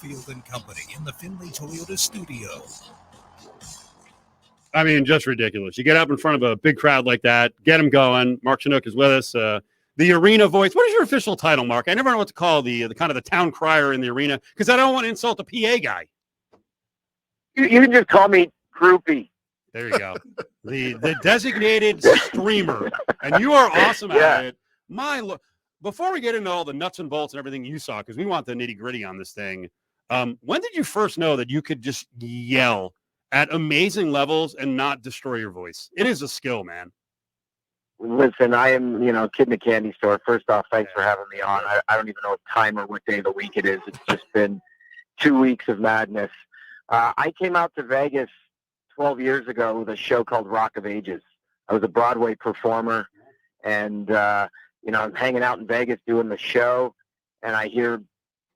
Cofield and Company in the Findlay Toyota studio. I mean, just ridiculous. You get up in front of a big crowd like that, get them going. Mark Shunock is with us. The arena voice. What is your official title, Mark? I never know what to call the kind of the town crier in the arena because I don't want to insult the PA guy. You can just call me Groupie. There you go. The designated streamer, and you are awesome at it. Before we get into all the nuts and bolts and everything you saw, because we want the nitty gritty on this thing. When did you first know that you could just yell at amazing levels and not destroy your voice? It is a skill, man. Listen, I am, kid in a candy store. First off, thanks for having me on. I don't even know what time or what day of the week it is. It's just been 2 weeks of madness. I came out to Vegas 12 years ago with a show called Rock of Ages. I was a Broadway performer, and, I'm hanging out in Vegas doing the show, and I hear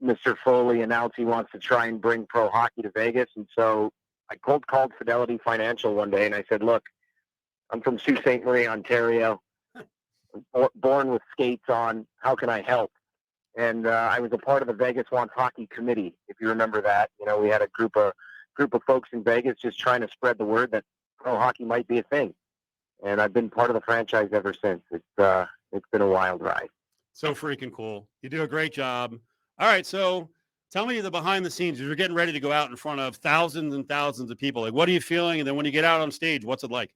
Mr. Foley announce he wants to try and bring pro hockey to Vegas. And so I cold called Fidelity Financial one day, and I said, look, I'm from Sault Ste. Marie, Ontario, born with skates on. How can I help? And I was a part of the Vegas Wants Hockey Committee, if you remember that. We had a group of folks in Vegas just trying to spread the word that pro hockey might be a thing. And I've been part of the franchise ever since. It's been a wild ride. So freaking cool. You do a great job. All right, so tell me the behind the scenes. You're getting ready to go out in front of thousands and thousands of people. Like, what are you feeling? And then when you get out on stage, what's it like?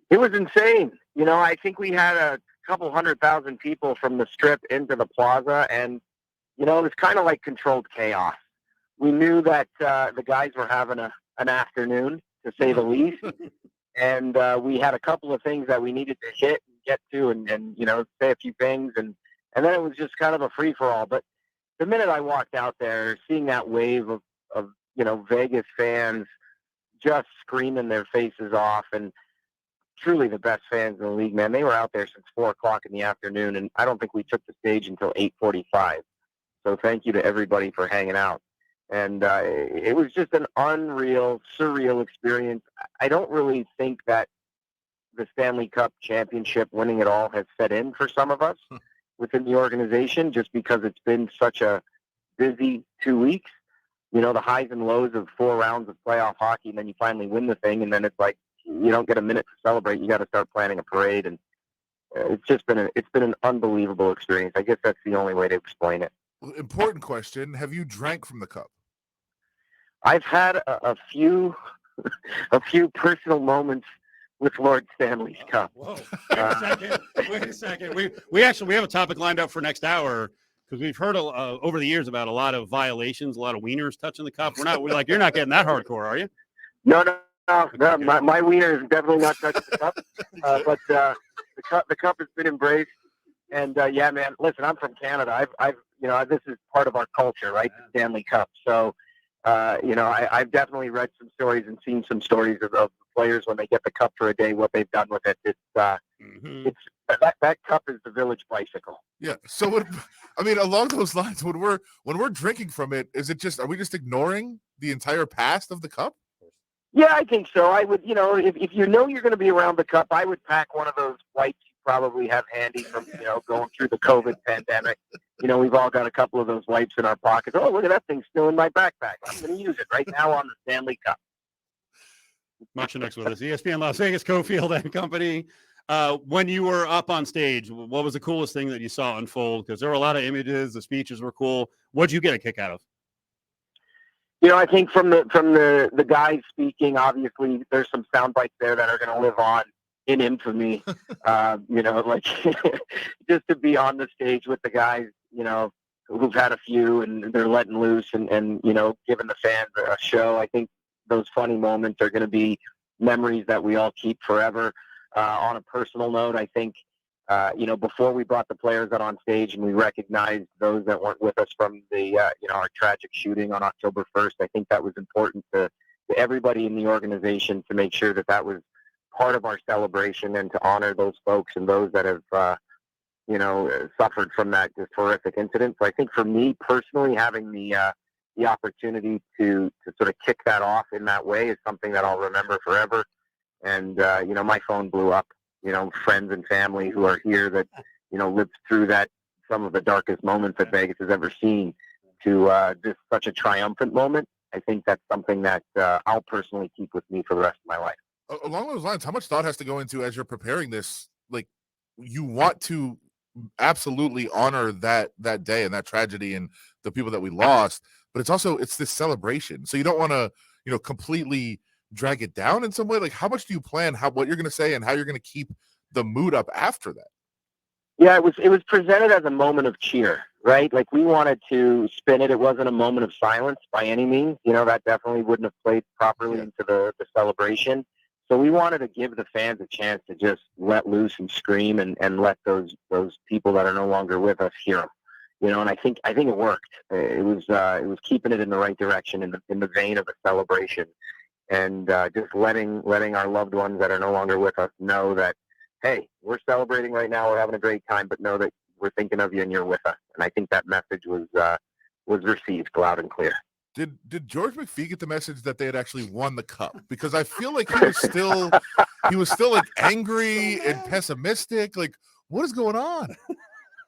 It was insane. I think we had a couple 100,000 people from the Strip into the Plaza, and, it was kind of like controlled chaos. We knew that the guys were having an afternoon, to say the least, and we had a couple of things that we needed to hit and get to and say a few things, and then it was just kind of a free-for-all. But the minute I walked out there, seeing that wave of Vegas fans just screaming their faces off, and truly the best fans in the league, man. They were out there since 4 o'clock in the afternoon, and I don't think we took the stage until 8:45. So thank you to everybody for hanging out. And it was just an unreal, surreal experience. I don't really think that the Stanley Cup championship, winning it all, has set in for some of us within the organization, just because it's been such a busy 2 weeks. The highs and lows of 4 rounds of playoff hockey, and then you finally win the thing, and then it's like, you don't get a minute to celebrate. You got to start planning a parade, and it's been an unbelievable experience. I guess that's the only way to explain it. Well, important question: have you drank from the cup? I've had a few personal moments with Lord Stanley's cup. Whoa! Wait a second. We actually have a topic lined up for next hour because we've heard over the years about a lot of violations, a lot of wieners touching the cup. You're not getting that hardcore, are you? No. My wiener is definitely not touching the cup, but the cup has been embraced. And yeah, man, listen, I'm from Canada. This is part of our culture, right? The Stanley Cup. So, I've definitely read some stories and seen some stories of players when they get the cup for a day, what they've done with it. It's that cup is the village bicycle. Yeah. So, along those lines, when we're drinking from it, are we just ignoring the entire past of the cup? Yeah, I think so. I would, if you're going to be around the cup, I would pack one of those wipes you probably have handy from, going through the COVID pandemic. We've all got a couple of those wipes in our pockets. Oh, look at that thing still in my backpack. I'm going to use it right now on the Stanley Cup. Mark Shunock's with us, ESPN Las Vegas, Cofield and Company. When you were up on stage, what was the coolest thing that you saw unfold? Because there were a lot of images. The speeches were cool. What'd you get a kick out of? I think from the guys speaking, obviously there's some sound bites there that are going to live on in infamy. Like just to be on the stage with the guys, who've had a few and they're letting loose and giving the fans a show. I think those funny moments are going to be memories that we all keep forever. On a personal note, I think, before we brought the players out on stage and we recognized those that weren't with us from the, our tragic shooting on October 1st, I think that was important to everybody in the organization to make sure that was part of our celebration and to honor those folks and those that have, suffered from that just horrific incident. So I think for me personally, having the opportunity to sort of kick that off in that way is something that I'll remember forever. And, my phone blew up. Friends and family who are here that, lived through that, some of the darkest moments that Vegas has ever seen. to just such a triumphant moment. I think that's something that I'll personally keep with me for the rest of my life. Along those lines, how much thought has to go into as you're preparing this? Like, you want to absolutely honor that day and that tragedy and the people that we lost, but it's this celebration. So you don't want to, completely drag it down in some way. Like, how much do you plan what you're going to say and how you're going to keep the mood up after that? Yeah, it was presented as a moment of cheer, right? Like, we wanted to spin it. It wasn't a moment of silence by any means. That definitely wouldn't have played properly into the celebration. So we wanted to give the fans a chance to just let loose and scream and let those people that are no longer with us hear them. And I think it worked. It was keeping it in the right direction in the vein of a celebration, and just letting our loved ones that are no longer with us know that, hey, we're celebrating right now, we're having a great time, but know that we're thinking of you and you're with us. And I think that message was received loud and clear. Did George McPhee get the message that they had actually won the cup? Because I feel like he was still like angry and pessimistic. Like, what is going on?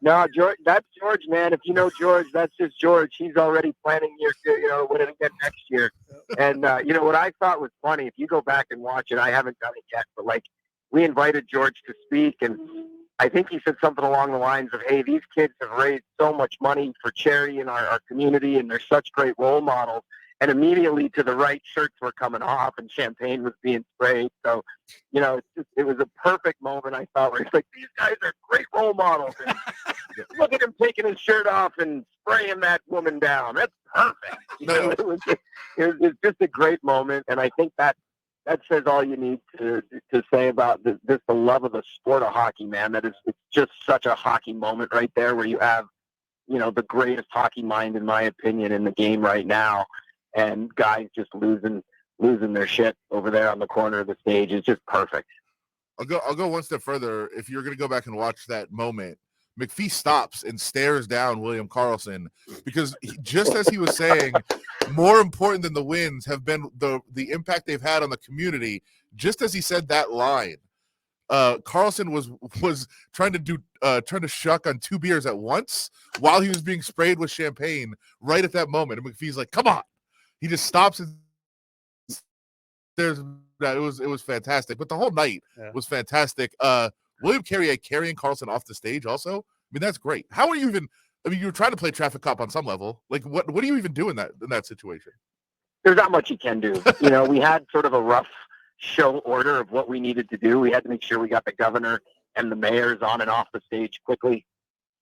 No, George, that's George, man. If you know George, that's just George. He's already planning winning again next year. And what I thought was funny, if you go back and watch it, I haven't done it yet, but like, we invited George to speak, and I think he said something along the lines of, hey, these kids have raised so much money for charity in our community, and they're such great role models. And immediately to the right, shirts were coming off and champagne was being sprayed. So, it was a perfect moment, I thought, where it's like, these guys are great role models. And look at him taking his shirt off and spraying that woman down. That's perfect. It was just a great moment. And I think that says all you need to say about the love of the sport of hockey, man. It's just such a hockey moment right there, where you have, the greatest hockey mind, in my opinion, in the game right now, and guys just losing their shit over there on the corner of the stage. Is just perfect. I'll go one step further. If you're going to go back and watch that moment, McPhee stops and stares down William Karlsson, because just as he was saying, more important than the wins have been the impact they've had on the community. Just as he said that line, Karlsson was trying to shuck on 2 beers at once while he was being sprayed with champagne right at that moment. And McPhee's like, come on. He just stops and it was fantastic. But the whole night was fantastic. William Carrier carrying Karlsson off the stage also. I mean, that's great. How are you even – I mean, you were trying to play traffic cop on some level. Like, what do you even do in that situation? There's not much you can do. We had sort of a rough show order of what we needed to do. We had to make sure we got the governor and the mayors on and off the stage quickly,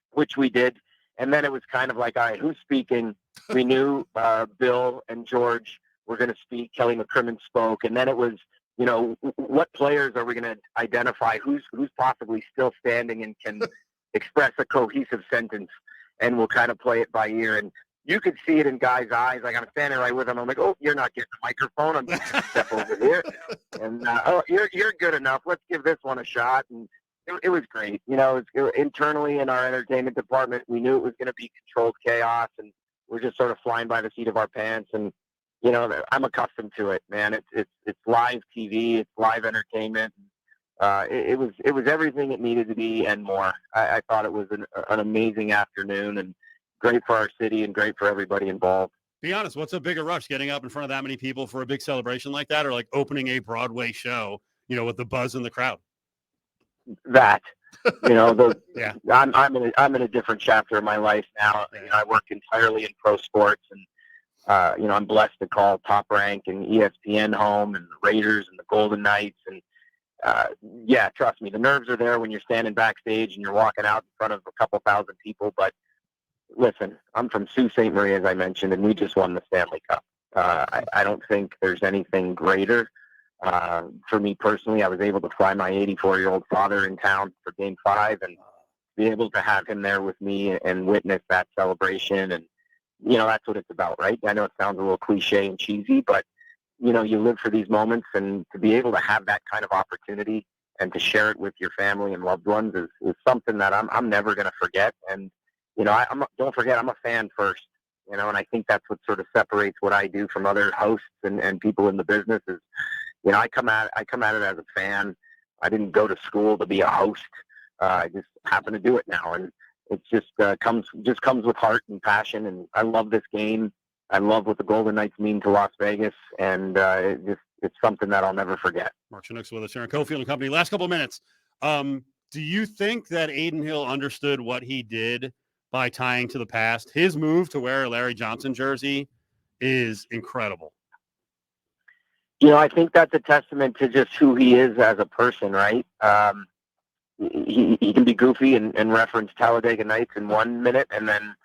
which we did. And then it was kind of like, all right, who's speaking? We knew Bill and George were going to speak. Kelly McCrimmon spoke. And then it was, what players are we going to identify? Who's possibly still standing and can express a cohesive sentence? And we'll kind of play it by ear. And you could see it in guys' eyes. Like, I'm standing right with them. I'm like, oh, you're not getting the microphone. I'm going to step over here. And, you're good enough. Let's give this one a shot. And it was great. Internally in our entertainment department, we knew it was going to be controlled chaos, and we're just sort of flying by the seat of our pants. And, I'm accustomed to it, man. It's live TV. It's live entertainment. It was everything it needed to be and more. I thought it was an amazing afternoon, and great for our city and great for everybody involved. Be honest, what's a bigger rush, getting up in front of that many people for a big celebration like that, or like opening a Broadway show, with the buzz in the crowd? That, yeah. I'm in a different chapter of my life now. I work entirely in pro sports, and I'm blessed to call Top Rank and ESPN home, and the Raiders and the Golden Knights. And trust me, the nerves are there when you're standing backstage and you're walking out in front of a couple thousand people. But listen, I'm from Sault Ste. Marie, as I mentioned, and we just won the Stanley Cup. I don't think there's anything greater. For me personally, I was able to fly my 84-year-old father in town for Game 5 and be able to have him there with me and witness that celebration. And, that's what it's about, right? I know it sounds a little cliche and cheesy, but, you live for these moments, and to be able to have that kind of opportunity and to share it with your family and loved ones is something that I'm never going to forget. And, don't forget, I'm a fan first, and I think that's what sort of separates what I do from other hosts and people in the business is, I come at it as a fan. I didn't go to school to be a host. I just happen to do it now. And, It just comes with heart and passion. And I love this game. I love what the Golden Knights mean to Las Vegas, and it's something that I'll never forget. Mark Shunock's with us here on Cofield and Company. Last couple of minutes. Do you think that Adin Hill understood what he did by tying to the past? His move to wear a Larry Johnson jersey is incredible. I think that's a testament to just who he is as a person, right? He can be goofy and reference Talladega Nights in 1 minute, and then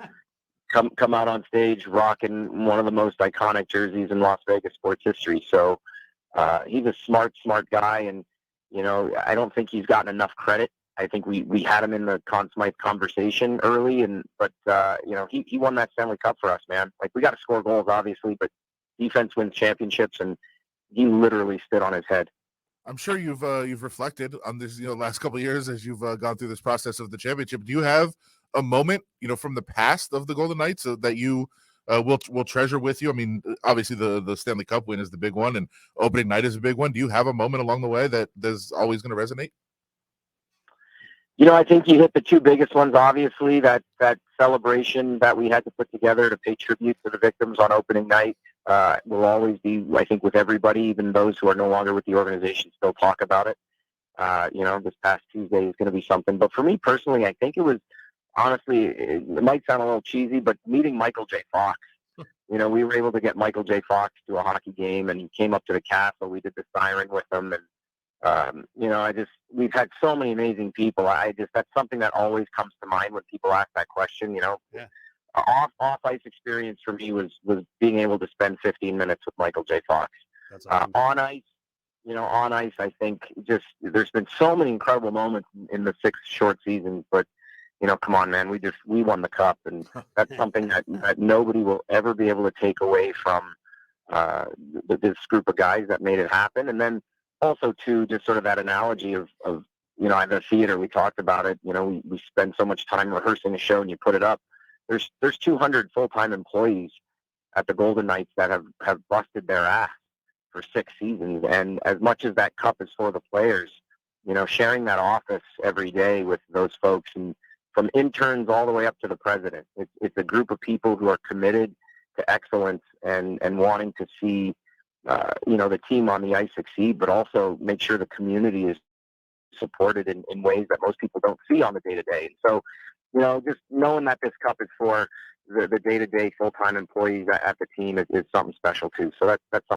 come out on stage rocking one of the most iconic jerseys in Las Vegas sports history. So he's a smart guy, and I don't think he's gotten enough credit. I think we had him in the Conn Smythe conversation early, but he won that Stanley Cup for us, man. Like, we got to score goals, obviously, but defense wins championships, and he literally stood on his head. I'm sure you've reflected on this, last couple of years as you've gone through this process of the championship. Do you have a moment, from the past of the Golden Knights that you will treasure with you? I mean, obviously the Stanley Cup win is the big one, and opening night is a big one. Do you have a moment along the way that is always going to resonate? I think you hit the two biggest ones, obviously, that celebration that we had to put together to pay tribute to the victims on opening night will always be, I think, with everybody, even those who are no longer with the organization still talk about it. This past Tuesday is going to be something. But for me personally, I think it was, honestly, it might sound a little cheesy, but meeting Michael J. Fox. We were able to get Michael J. Fox to a hockey game, and he came up to the castle. We did the siren with him, and we've had so many amazing people. That's something that always comes to mind when people ask that question. Yeah. Off ice experience for me was being able to spend 15 minutes with Michael J. Fox. That's awesome. On ice, I think just there's been so many incredible moments in the 6 short seasons, but come on, man, we won the cup, and that's something that nobody will ever be able to take away from this group of guys that made it happen. And then also, too, just sort of that analogy of the theater, we talked about it. We spend so much time rehearsing a show, and you put it up. There's 200 full-time employees at the Golden Knights that have busted their ass for 6 seasons. And as much as that cup is for the players, sharing that office every day with those folks, and from interns all the way up to the president, it's a group of people who are committed to excellence and wanting to see the team on the ice succeed, but also make sure the community is supported in ways that most people don't see on the day-to-day. And so, just knowing that this cup is for the day-to-day full-time employees at the team is something special too. So that's something